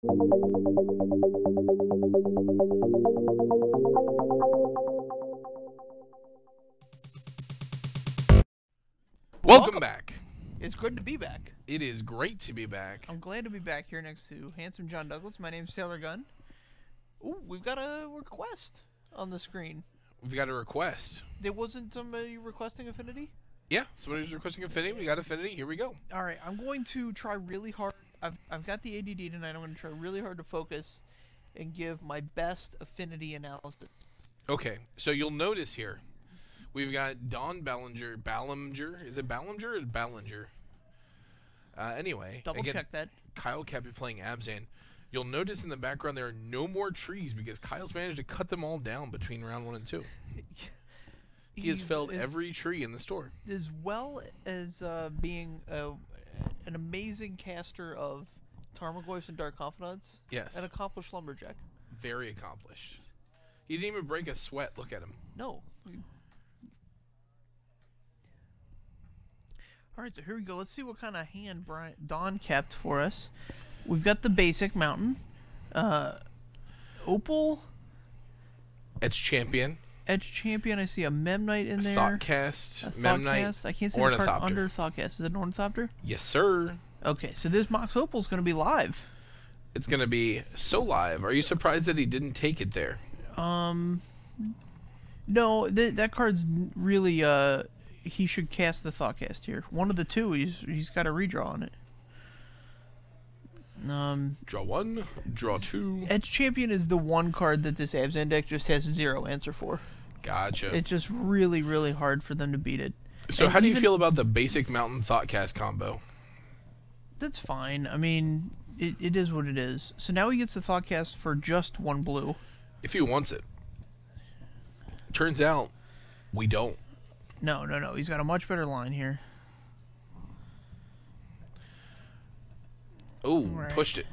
Welcome back. It's good to be back. It is great to be back. I'm glad to be back here next to handsome John Douglas. My name's Sailor Gunn. Ooh, we've got a request on the screen. We've got a request. There wasn't somebody requesting Affinity? Yeah, somebody was requesting Affinity. We got Affinity. Here we go. All right, I'm going to try really hard. I've got the ADD tonight. I'm going to try really hard to focus and give my best Affinity analysis. Okay, so you'll notice here, we've got Donn Ballenger. Is it Ballenger or Ballenger? Anyway, Double again, check that. Kyle Koeppe playing Abzan. You'll notice in the background there are no more trees because Kyle's managed to cut them all down between round 1 and 2. He has felled every tree in the store. As well as being an amazing caster of Tarmogoyfs and Dark Confidants. Yes. An accomplished lumberjack. Very accomplished. He didn't even break a sweat. Look at him. No. All right, so here we go. Let's see what kind of hand Donn kept for us. We've got the basic mountain. Opal. Edge Champion. Edge Champion. I see a Memnite in there. Thoughtcast. Memnite. I can't see the card under Thoughtcast. Is it an Ornithopter? Yes, sir. Okay, so this Mox Opal is going to be live. It's going to be so live. Are you surprised that he didn't take it there? No, that card's really, he should cast the Thoughtcast here. One of the two, he's got a redraw on it. Draw 1, draw 2. Edge Champion is the one card that this Abzan deck just has 0 answer for. Gotcha. It's just really, really hard for them to beat it. So how do you feel about the basic Mountain Thoughtcast combo? That's fine. I mean, it is what it is. So now he gets the Thoughtcast for just 1 blue. If he wants it. Turns out, we don't. No. He's got a much better line here. Oh, right. Pushed it.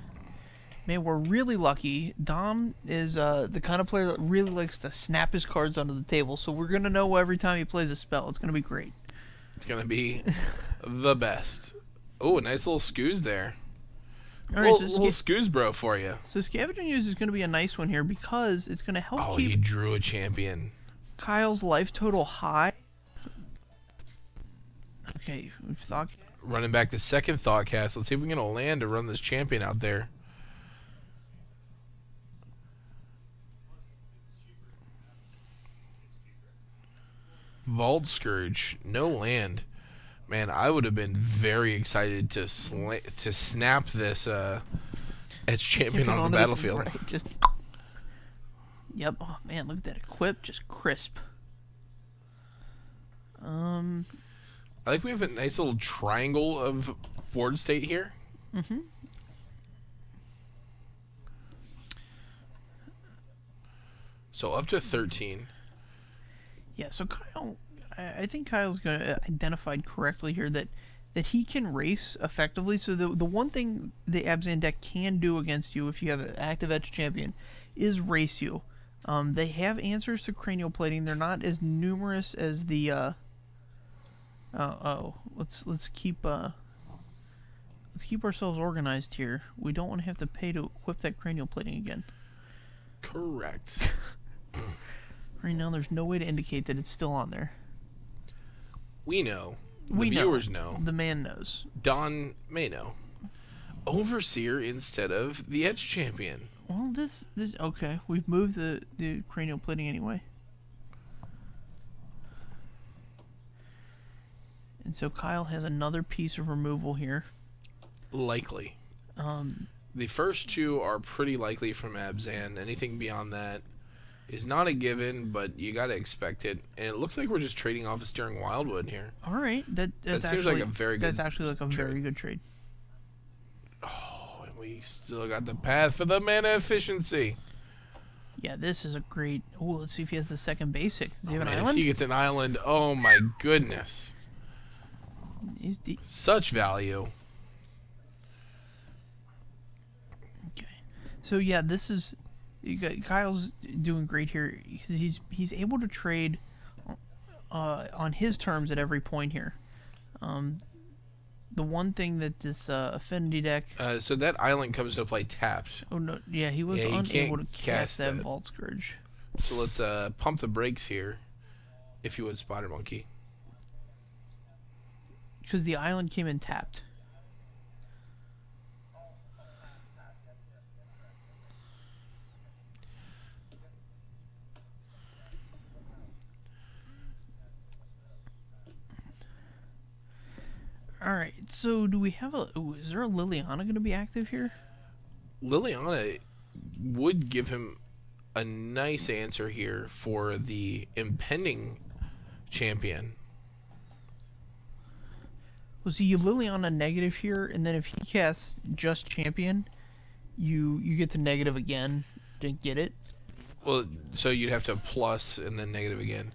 Man, we're really lucky. Dom is the kind of player that really likes to snap his cards onto the table, so we're going to know every time he plays a spell. It's going to be great. It's going to be the best. Oh, a nice little scoos there. All right, little scoos bro for you. So Scavenging Use is going to be a nice one here because it's going to help keep he drew a champion. Kyle's life total high. Okay, we've thought... Running back the second Thoughtcast. Let's see if we can get a land to run this champion out there. Vault Scourge. No land. Man, I would have been very excited to snap this Edge Champion on the battlefield. Right, just... Yep. Oh, man, look at that equip. Just crisp. I think we have a nice little triangle of board state here. Mm-hmm. So up to 13. Yeah, so Kyle, I think Kyle's going to identified correctly here that he can race effectively. So the one thing the Abzan deck can do against you if you have an active Edge Champion is race you. They have answers to cranial plating. They're not as numerous as the... let's keep ourselves organized here. We don't want to have to pay to equip that cranial plating again. Correct. Right now, there's no way to indicate that it's still on there. We know. The viewers know. The man knows. Donn may know. Overseer instead of the Edge Champion. Well, this okay. We've moved the cranial plating anyway. And so Kyle has another piece of removal here. Likely. The first two are pretty likely from Abzan. Anything beyond that is not a given, but you got to expect it. And it looks like we're just trading off a Stirring Wildwood here. All right. That seems actually, like a very good That's actually like a very good trade. Oh, and we still got the path for the mana efficiency. Yeah, this is a great... Oh, let's see if he has the second basic. Does he have an island? If he gets an island, oh my goodness. He's deep. Such value. Okay. So yeah, this is... Kyle's doing great here. He's able to trade on his terms at every point here. the one thing that this Affinity deck. So that island comes to play tapped. Oh no! Yeah, he was unable to cast that Vault Scourge. So let's pump the brakes here, if you would, Spider Monkey. Because the island came in tapped. Alright, so do we have a... Ooh, is there a Liliana going to be active here? Liliana would give him a nice answer here for the impending champion. Well, see, you Liliana negative here, and then if he casts just champion, you get the negative again to get it. Well, so you'd have to plus and then negative again.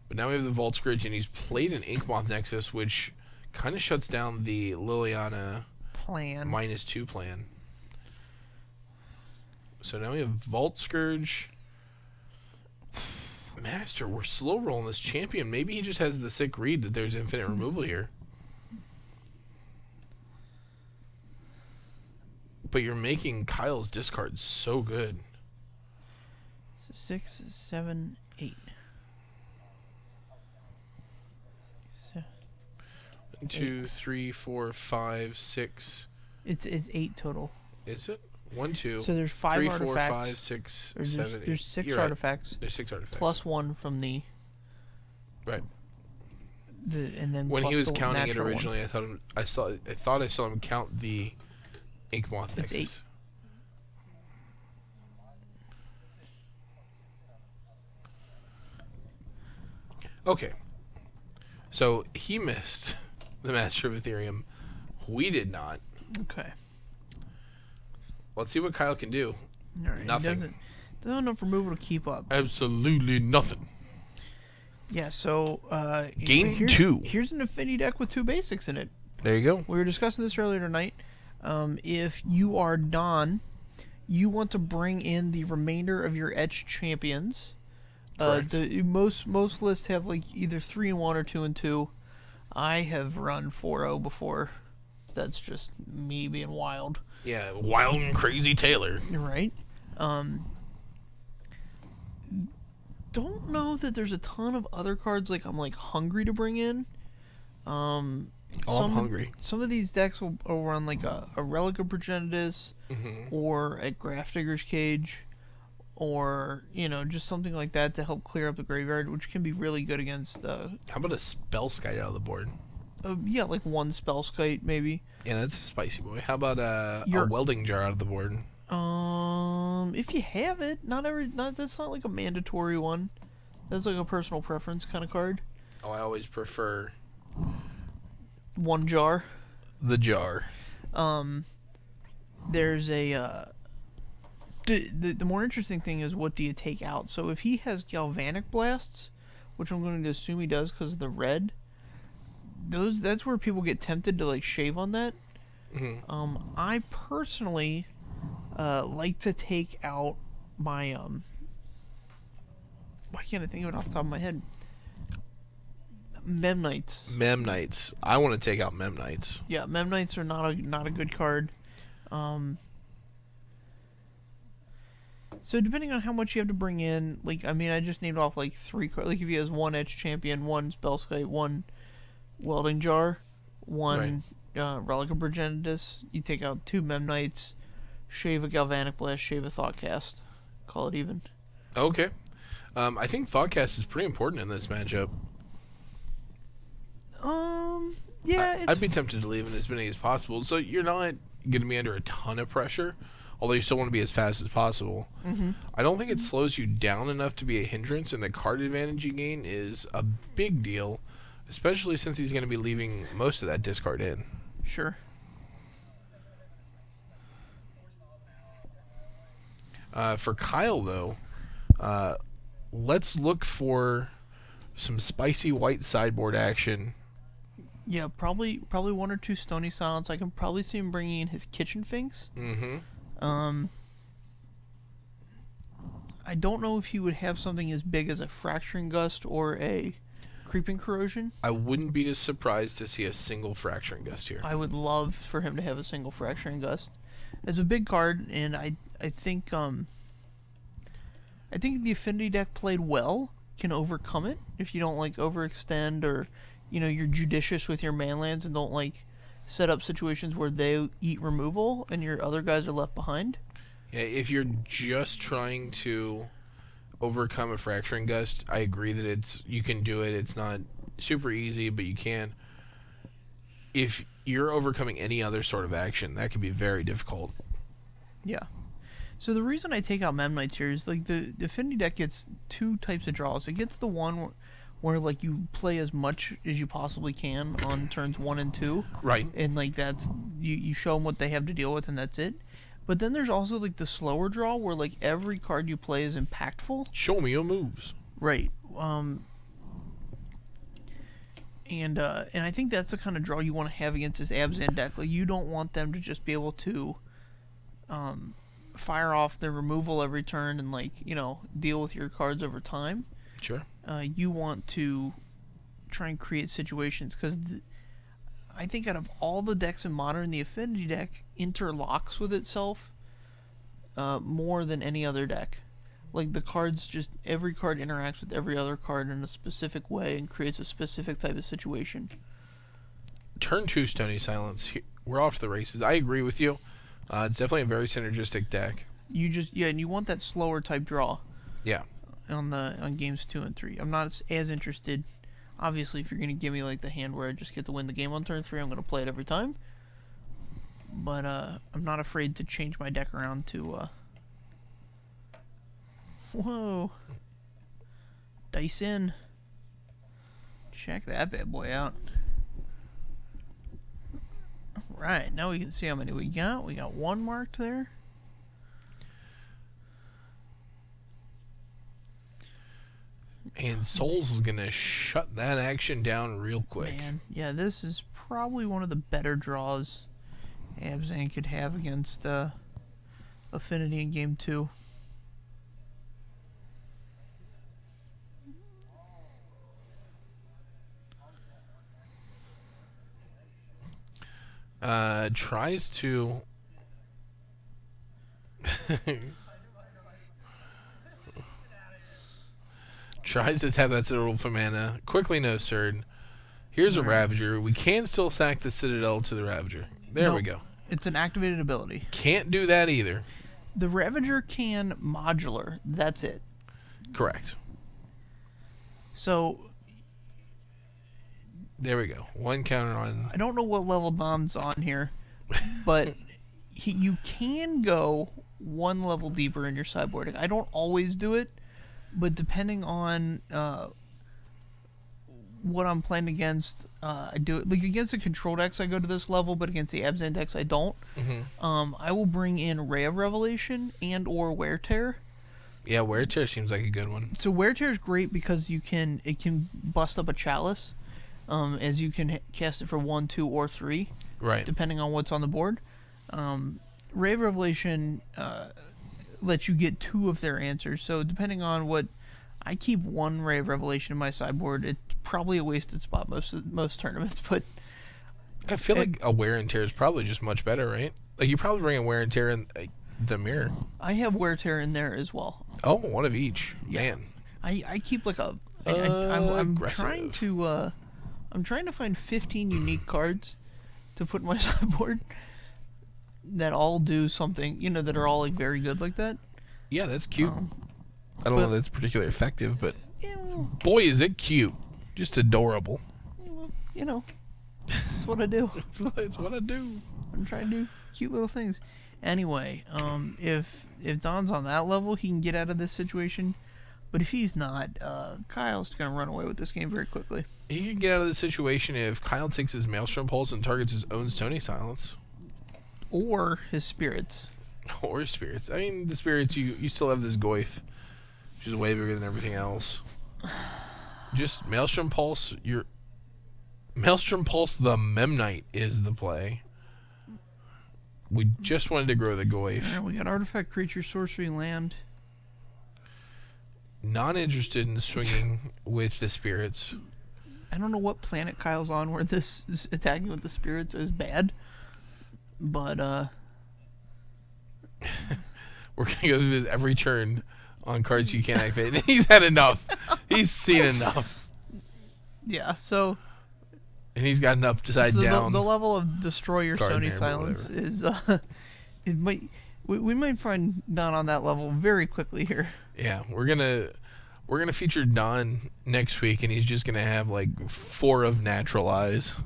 But now we have the Vault Scourge, and he's played an Inkmoth Nexus, which kind of shuts down the Liliana plan -2 plan. So now we have Vault Scourge. Master, we're slow rolling this champion. Maybe he just has the sick read that there's infinite removal here. But you're making Kyle's discard so good. 6, 7, 8. 1, 2, 3, 4, 5, 6. It's 8 total. Is it? 1, 2. So there's 5 3, artifacts. 4, 5, 6, There's 7, 8. There's 6 You're right. artifacts. There's 6 artifacts. Plus 1 from the. Right. And then when he was the counting it originally, one. I thought I saw him count the Inkmoth Nexus. 8. Okay. So he missed the Master of Ethereum. We did not. Okay. Let's see what Kyle can do. All right. Nothing. He doesn't have enough removal to keep up. Absolutely nothing. Yeah, so Game 2. Here's an Affinity deck with 2 basics in it. There you go. We were discussing this earlier tonight. If you are Donn, you want to bring in the remainder of your etched champions. Most lists have like either 3-1 or 2-2. I have run 4-0 before. That's just me being wild. Yeah, wild and crazy Taylor. Right. Don't know that there's a ton of other cards like I'm like hungry to bring in. I'm hungry. Some of these decks will run like a Relic of Progenitus, or a Grafdigger's Cage, or just something like that to help clear up the graveyard, which can be really good against. How about a Spellskite out of the board? Yeah, like 1 Spellskite maybe. Yeah, that's a spicy boy. How about a Welding Jar out of the board? If you have it, that's not like a mandatory one. That's like a personal preference kind of card. Oh, I always prefer 1 jar. The jar. There's a the more interesting thing is, what do you take out? So if he has Galvanic Blasts, which I'm going to assume he does because of the red, that's where people get tempted to like shave on that. I personally like to take out my why can't I think of it off the top of my head? Memnites. Memnites. I want to take out Memnites. Yeah, Memnites are not a good card. So depending on how much you have to bring in, like, I mean, I just named off like 3 cards. Like if he has 1 Etch Champion, 1 Spellskite, 1 Welding Jar, 1 Relic of Progenitus, you take out 2 Memnites, shave a Galvanic Blast, shave a Thoughtcast. Call it even. Okay. I think Thoughtcast is pretty important in this matchup. Yeah, I'd be tempted to leave in as many as possible. So you're not going to be under a ton of pressure, although you still want to be as fast as possible. I don't think it slows you down enough to be a hindrance, and the card advantage you gain is a big deal, especially since he's going to be leaving most of that discard in. Sure. For Kyle, though, let's look for some spicy white sideboard action. Yeah, probably 1 or 2 Stony Silence. I can probably see him bringing in his Kitchen Finks. I don't know if he would have something as big as a Fracturing Gust or a Creeping Corrosion. I wouldn't be surprised to see a single Fracturing Gust here. I would love for him to have a single Fracturing Gust. It's a big card, and I think the Affinity deck played well can overcome it if you don't like overextend, or you're judicious with your manlands and don't like set up situations where they eat removal and your other guys are left behind. Yeah, if you're just trying to overcome a Fracturing Gust, I agree that you can do it. It's not super easy, but you can. If you're overcoming any other sort of action, that can be very difficult. Yeah. So the reason I take out Memnites here is like the Affinity deck gets two types of draws. It gets the one where like you play as much as you possibly can on turns 1 and 2. Right. And like that's you show them what they have to deal with, and that's it. But then there's also like the slower draw where like every card you play is impactful. Show me your moves. Right. And I think that's the kind of draw you want to have against this Abzan deck. Like you don't want them to just be able to fire off their removal every turn and like deal with your cards over time. Sure. You want to try and create situations because I think out of all the decks in Modern, the Affinity deck interlocks with itself more than any other deck. Like the cards, just every card interacts with every other card in a specific way and creates a specific type of situation. Turn 2 Stony Silence. We're off to the races. I agree with you. It's definitely a very synergistic deck. And you want that slower type draw. Yeah. On games 2 and 3. I'm not as interested. Obviously, if you're going to give me like the hand where I just get to win the game on turn 3, I'm going to play it every time. But I'm not afraid to change my deck around to. Whoa! Dice in. Check that bad boy out. Right, now we can see how many we got. We got 1 marked there. And Souls is going to shut that action down real quick. Man, yeah, this is probably one of the better draws Abzan could have against Affinity in Game 2. Tries to tries to tap that Citadel for mana. Quickly no Surd. Here's a Ravager. We can still sack the Citadel to the Ravager. There we go. It's an activated ability. Can't do that either. The Ravager can modular. That's it. Correct. So there we go. 1 counter on. I don't know what level Donn's on here, but you can go 1 level deeper in your sideboarding. I don't always do it, but depending on what I'm playing against, I do it. Like against the control decks, I go to this level, but against the Abzan decks, I don't. Mm-hmm. I will bring in Ray of Revelation and or Wear Tear. Yeah, Wear Tear seems like a good one. So Wear Tear is great because it can bust up a Chalice, as you can cast it for 1, 2, or 3, right? Depending on what's on the board. Ray of Revelation lets you get 2 of their answers. So depending on what, I keep 1 Ray of Revelation in my sideboard. It's probably a wasted spot most tournaments, but I feel like a Wear and Tear is probably just much better, right? Like you probably bring a Wear and Tear in the mirror. I have Wear Tear in there as well. Oh, 1 of each. Yeah. Man. I keep like a. I'm aggressive. I'm trying to find 15 unique cards to put in my sideboard that all do something, that are all like very good like that. Yeah, that's cute. I don't know if that's particularly effective, but yeah, boy, is it cute. Just adorable. That's what I do. It's what I do. I'm trying to do cute little things. Anyway, if Donn's on that level, he can get out of this situation. But if he's not, Kyle's going to run away with this game very quickly. He can get out of the situation if Kyle takes his Maelstrom Pulse and targets his own Stony Silence. Or his Spirits. Or his Spirits. I mean, the Spirits, you still have this Goyf, which is way bigger than everything else. Just Maelstrom Pulse, Maelstrom Pulse the Memnite is the play. We just wanted to grow the Goyf. Yeah, we got Artifact, Creature, Sorcery, Land. Not interested in swinging with the Spirits. I don't know what planet Kyle's on where this is attacking with the spirits is bad, but we're gonna go through this every turn on cards you can't activate. He's had enough. He's seen enough. Yeah, so. And he's got an upside down. The level of destroy your Stony Silence is we might find Donn on that level very quickly here. Yeah, we're gonna feature Donn next week, and he's just gonna have like 4 of natural eyes.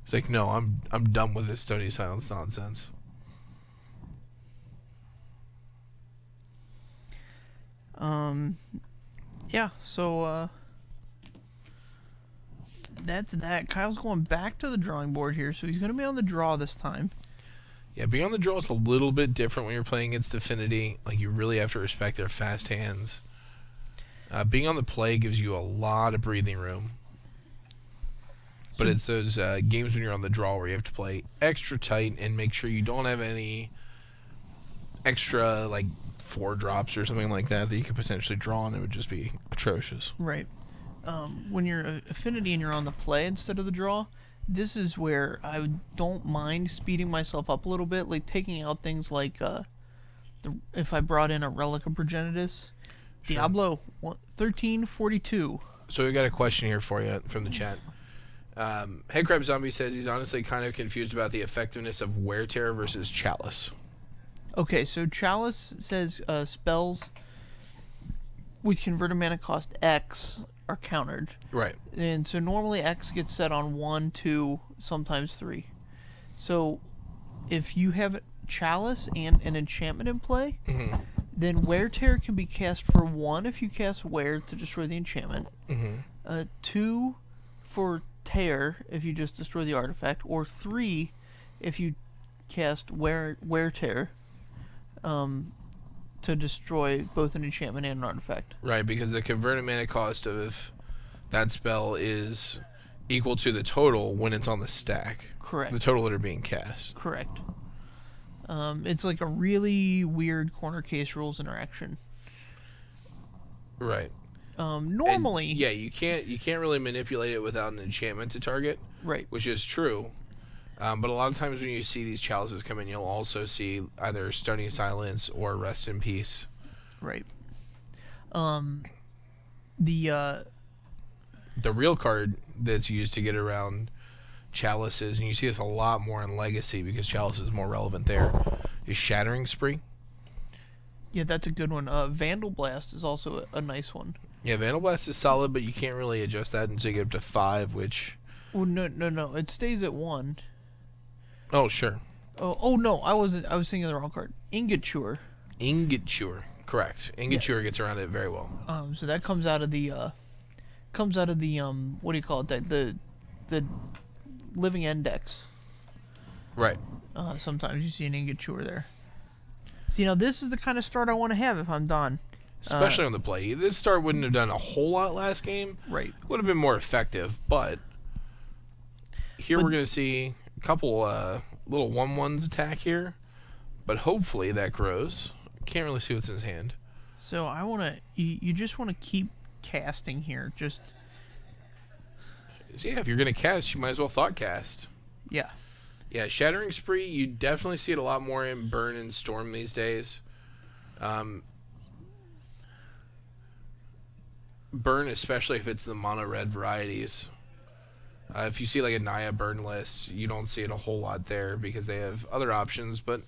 He's like, no, I'm done with this Stony Silence nonsense. Yeah, so that's that. Kyle's going back to the drawing board here, so he's going to be on the draw this time. Yeah, being on the draw is a little bit different when you're playing against Affinity. Like, you really have to respect their fast hands. Being on the play gives you a lot of breathing room. But it's those games when you're on the draw where you have to play extra tight and make sure you don't have any extra, like, 4 drops or something like that you could potentially draw, and it would just be atrocious. Right. When you're Affinity and you're on the play instead of the draw, this is where I don't mind speeding myself up a little bit, like taking out things like if I brought in a Relic of Progenitus. Sure. Diablo 1342. So we got a question here for you from the chat. Headcrab Zombie says he's honestly kind of confused about the effectiveness of Wear Tear versus Chalice. Okay, so Chalice says spells with converted mana cost X are countered. Right. And so normally X gets set on 1, 2, sometimes 3. So if you have Chalice and an enchantment in play, then Wear Tear can be cast for 1 if you cast Wear to destroy the enchantment, 2 for Tear if you just destroy the artifact, or 3 if you cast Wear Tear to destroy both an enchantment and an artifact. Right, because the converted mana cost of that spell is equal to the total when it's on the stack. Correct. The total that are being cast. Correct. It's like a really weird corner case rules interaction. Right. Normally, and, yeah, you can't really manipulate it without an enchantment to target. Right. Which is true. But a lot of times when you see these chalices come in, you'll also see either Stony Silence or Rest in Peace. Right. The real card that's used to get around chalices, and you see this a lot more in Legacy because Chalice is more relevant there, is Shattering Spree. Yeah, that's a good one. Vandal Blast is also a nice one. Yeah, Vandal Blast is solid, but you can't really adjust that until you get up to 5, which... Oh, no. It stays at 1. Oh, sure. Oh no, I was thinking of the wrong card. Ingature. Correct. Ingature gets around it very well. So that comes out of the what do you call it? The Living Index. Right. Sometimes you see an Ingature there. See, now this is the kind of start I want to have if I'm Donn. Especially on the play. This start wouldn't have done a whole lot last game. Right. Would have been more effective, but here we're going to see a couple little 1/1s attack here, but hopefully that grows. Can't really see what's in his hand. So I want to... You just want to keep casting here. Just... So yeah, if you're going to cast, you might as well thought cast. Yeah. Yeah, Shattering Spree, you definitely see it a lot more in Burn and Storm these days. Burn, especially if it's the mono red varieties. If you see like a Naya Burn list, you don't see it a whole lot there because they have other options, but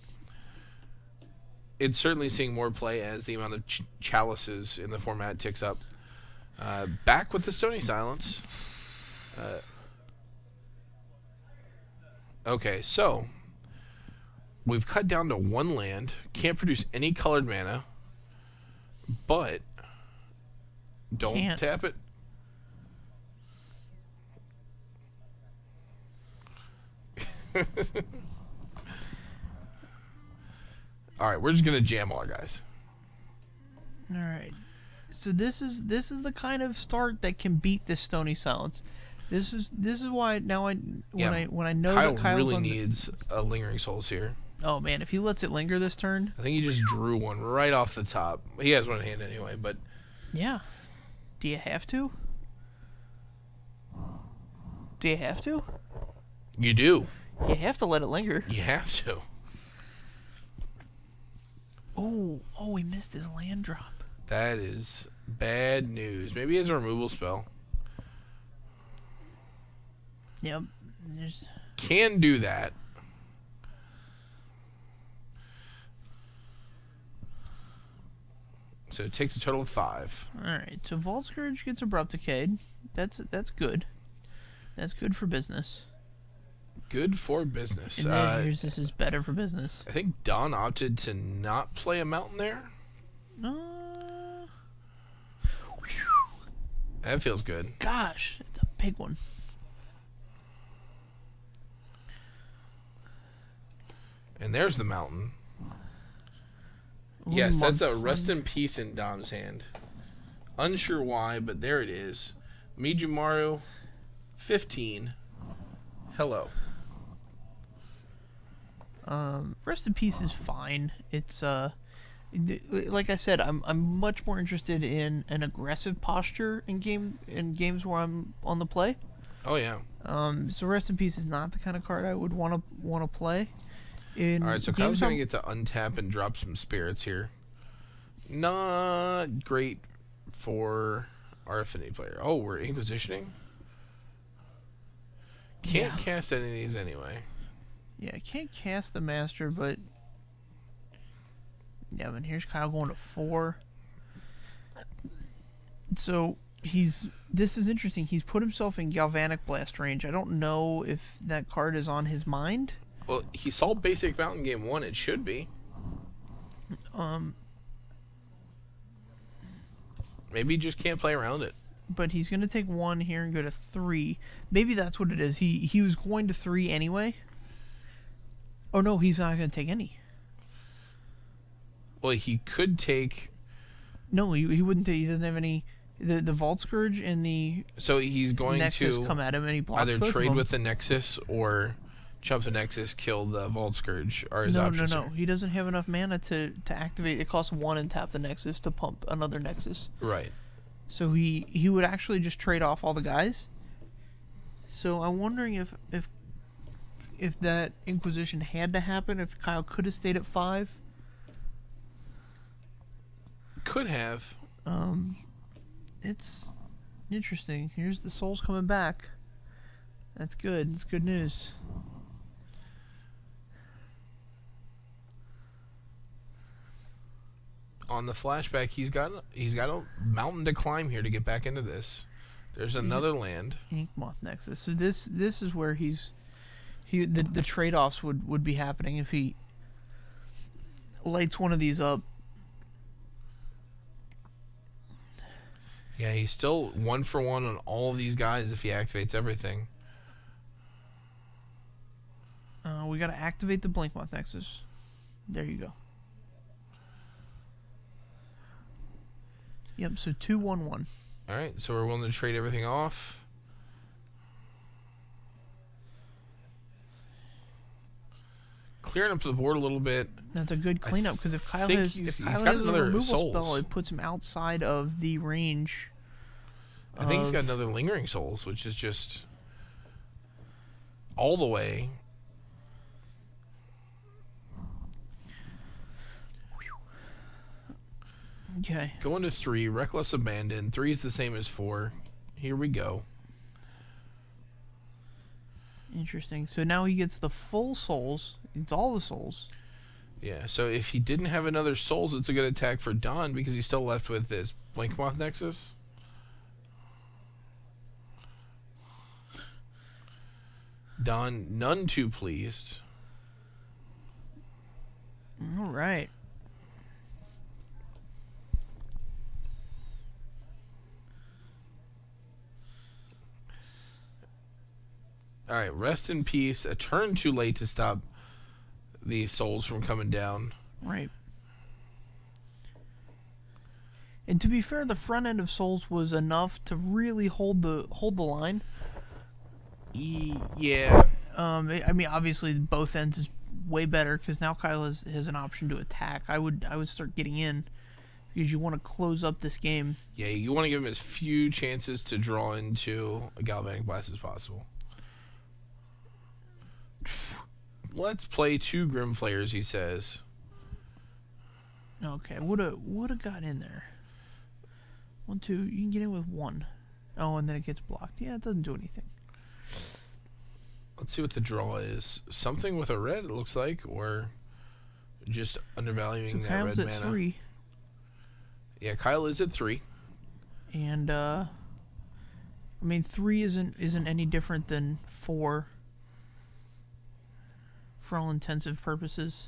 it's certainly seeing more play as the amount of chalices in the format ticks up. Back with the Stony Silence. Okay, so we've cut down to 1 land. Can't produce any colored mana, but don't tap it. All right, we're just gonna jam all our guys. All right. So this is the kind of start that can beat this Stony Silence. This is why now when I know Kyle that Kyle's really on needs a Lingering Souls here. Oh man, if he lets it linger this turn, I think he just drew one right off the top. He has one in hand anyway, but yeah. Do you have to? Do you have to? You do. You have to let it linger. You have to. Oh, he missed his land drop. That is bad news. Maybe he has a removal spell. Yep. Can do that. So it takes a total of 5. Alright, so Vault Scourge gets Abrupt Decayed. That's good. That's good for business. Good for business. And then here's this is better for business. I think Donn opted to not play a mountain there. That feels good. Gosh, it's a big one. And there's the mountain. Ooh, Yes, that's a Rest in Peace in Donn's hand. Unsure why, but there it is. Mijumaru, 15. Hello. Rest in Peace is fine. It's like I said, I'm much more interested in an aggressive posture in games where I'm on the play. Oh yeah. So Rest in Peace is not the kind of card I would want to play. Alright, so Kyle's going to get to untap and drop some spirits here. Not great for our Affinity player. Oh, we're Inquisitioning? Can't cast any of these anyway. Yeah, I can't cast the Master, but... Yeah, but here's Kyle going to 4. So, this is interesting. He's put himself in Galvanic Blast range. I don't know if that card is on his mind. Well, he saw Basic Fountain game 1. It should be. Maybe he just can't play around it. But he's going to take 1 here and go to 3. Maybe that's what it is. He was going to 3 anyway. Oh, no, he's not going to take any. Well, he could take... No, he wouldn't take... He doesn't have any... The Vault Scourge and the... So he's going Nexus to come at him and he blocks either both trade of them. with the Nexus or chump the Nexus, kill the Vault Scourge. Are his options No. here. He doesn't have enough mana to activate. It costs 1 and tap the Nexus to pump another Nexus. Right. So he would actually just trade off all the guys. So I'm wondering if that Inquisition had to happen, if Kyle could have stayed at 5. Could have. It's interesting. Here's the souls coming back. That's good. It's good news. On the flashback, he's got a mountain to climb here to get back into this. There's another land. Inkmoth Nexus. So this is where the trade-offs would be happening if he lights one of these up. Yeah, he's still 1 for 1 on all of these guys if he activates everything. We got to activate the Blinkmoth Nexus. There you go. Yep, so 2/1/1. Alright, so we're willing to trade everything off. Clearing up the board a little bit. That's a good cleanup because if Kyle think has he's a got another removal souls. spell, it puts him outside of the range. I think he's got another Lingering Souls, which is just all the way. Okay. Going to 3, Reckless Abandon. 3 is the same as 4. Here we go. Interesting. So now he gets the full souls. It's all the souls. Yeah, so if he didn't have another Souls, it's a good attack for Donn because he's still left with this Blinkmoth Nexus. Donn, none too pleased. All right. Alright, Rest in Peace. A turn too late to stop the souls from coming down. Right. And to be fair, the front end of souls was enough to really hold the line. Yeah. I mean, obviously both ends is way better because now Kyle has an option to attack. I would start getting in because you want to close up this game. Yeah, you want to give him as few chances to draw into a Galvanic Blast as possible. Let's play 2 Grim Flayers, he says. Okay, woulda got in there. 1, 2. You can get in with 1. Oh, and then it gets blocked. Yeah, it doesn't do anything. Let's see what the draw is. Something with a red, it looks like, or just undervaluing that Kyle's red at mana. 3. Yeah, Kyle is at 3. And I mean 3 isn't any different than 4 for all intensive purposes.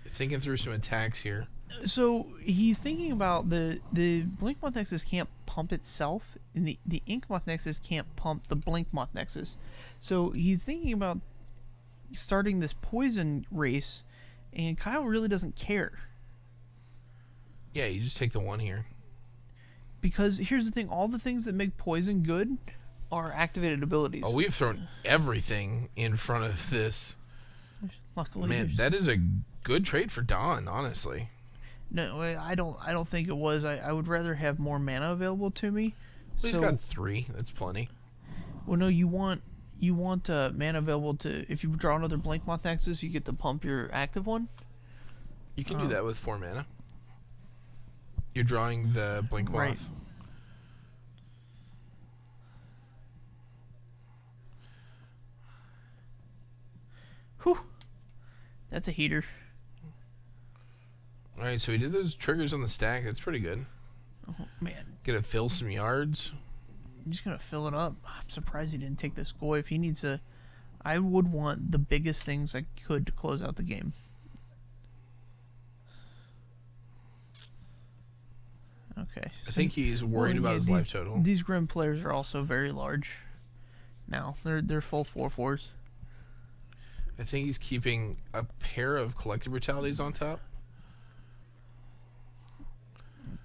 Thinking through some attacks here. So he's thinking about the Blinkmoth Nexus can't pump itself, and the Inkmoth Nexus can't pump the Blinkmoth Nexus. So he's thinking about starting this poison race, and Kyle really doesn't care. Yeah, you just take the 1 here. Because here's the thing, all the things that make poison good are activated abilities. Oh, we've thrown everything in front of this. Luckily, Man, that is a good trade for Donn, honestly. No, I don't think it was. I would rather have more mana available to me. Well, he's got 3. That's plenty. Well, no, you want mana available to. If you draw another Blinkmoth Nexus, you get to pump your active one. You can do that with 4 mana. You're drawing the Blinkmoth. Right. Whew. That's a heater. Alright, so he did those triggers on the stack. That's pretty good. Oh, man. Gonna fill some yards. I'm just going to fill it up. I'm surprised he didn't take this Koeppe. If he needs a... I would want the biggest things I could to close out the game. Okay. I think he's worried about his life total. These Grim players are also very large. Now, they're full 4/4s. I think he's keeping a pair of Collective Brutalities on top.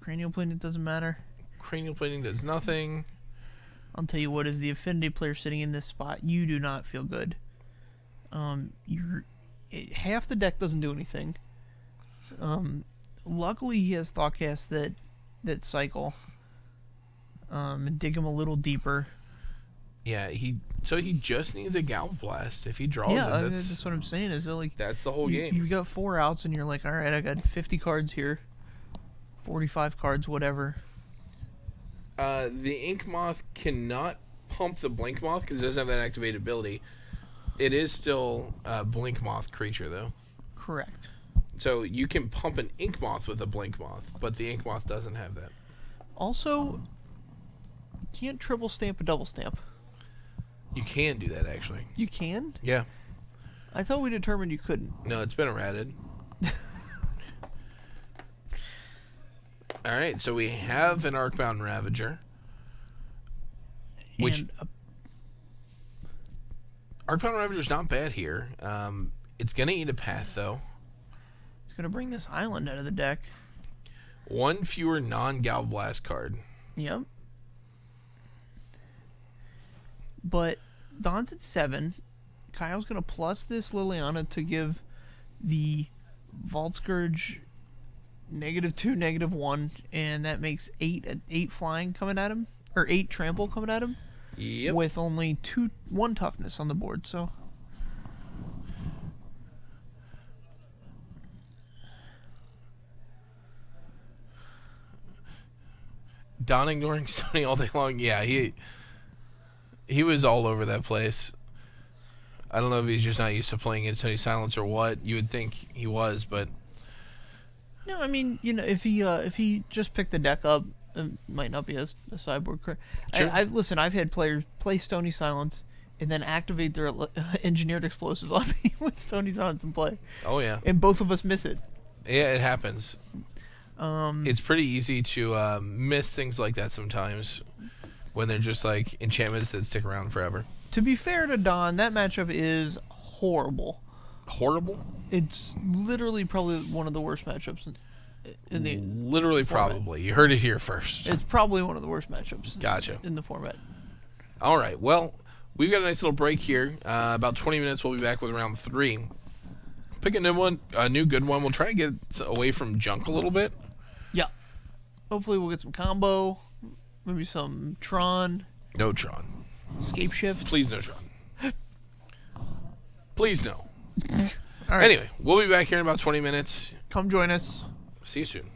Cranial plating doesn't matter. Cranial plating does nothing. I'll tell you what, as the Affinity player sitting in this spot, you do not feel good. Half the deck doesn't do anything. Luckily, he has Thoughtcast that cycle. And dig him a little deeper. Yeah, he just needs a Gal Blast. If he draws it, that's what I'm saying. Is it like that's the whole game. You've got 4 outs, and you're like, all right, I got 50 cards here, 45 cards, whatever. The Ink Moth cannot pump the Blink Moth because it doesn't have that activated ability. It is still a Blink Moth creature, though. Correct. So you can pump an Ink Moth with a Blink Moth, but the Ink Moth doesn't have that. Also, you can't triple stamp a double stamp. You can do that, actually. You can? Yeah. I thought we determined you couldn't. No, it's been errated. Alright, so we have an Arcbound Ravager. Which... Arcbound Ravager's not bad here. It's going to eat a path, though. It's going to bring this island out of the deck. 1 fewer non-Gal Blast card. Yep. But Donn's at 7. Kyle's going to plus this Liliana to give the Vault Scourge -2, -1, and that makes 8 flying coming at him, or 8 trample coming at him. Yep. With only 1 toughness on the board, so. Donn ignoring Stony all day long. Yeah, he was all over that place. I don't know if he's just not used to playing in Stony Silence or what. You would think he was, but no, I mean, you know, if he just picked the deck up, it might not be a sideboard. Sure. Listen, I've had players play Stony Silence and then activate their engineered explosives on me with Stony Silence in play. Oh yeah, and both of us miss it. Yeah, it happens. It's pretty easy to miss things like that sometimes when they're just like enchantments that stick around forever. To be fair to Donn, that matchup is horrible. Horrible? It's literally probably one of the worst matchups in the literally format. Probably. You heard it here first. It's probably one of the worst matchups. Gotcha. In the format. All right. Well, we've got a nice little break here. About 20 minutes. We'll be back with round 3. Pick a new one, a new good one. We'll try to get away from junk a little bit. Yeah. Hopefully we'll get some combo, maybe some Tron. No Tron. Scape shift. Please no, Sean. Please no. All right. Anyway, we'll be back here in about 20 minutes. Come join us. See you soon.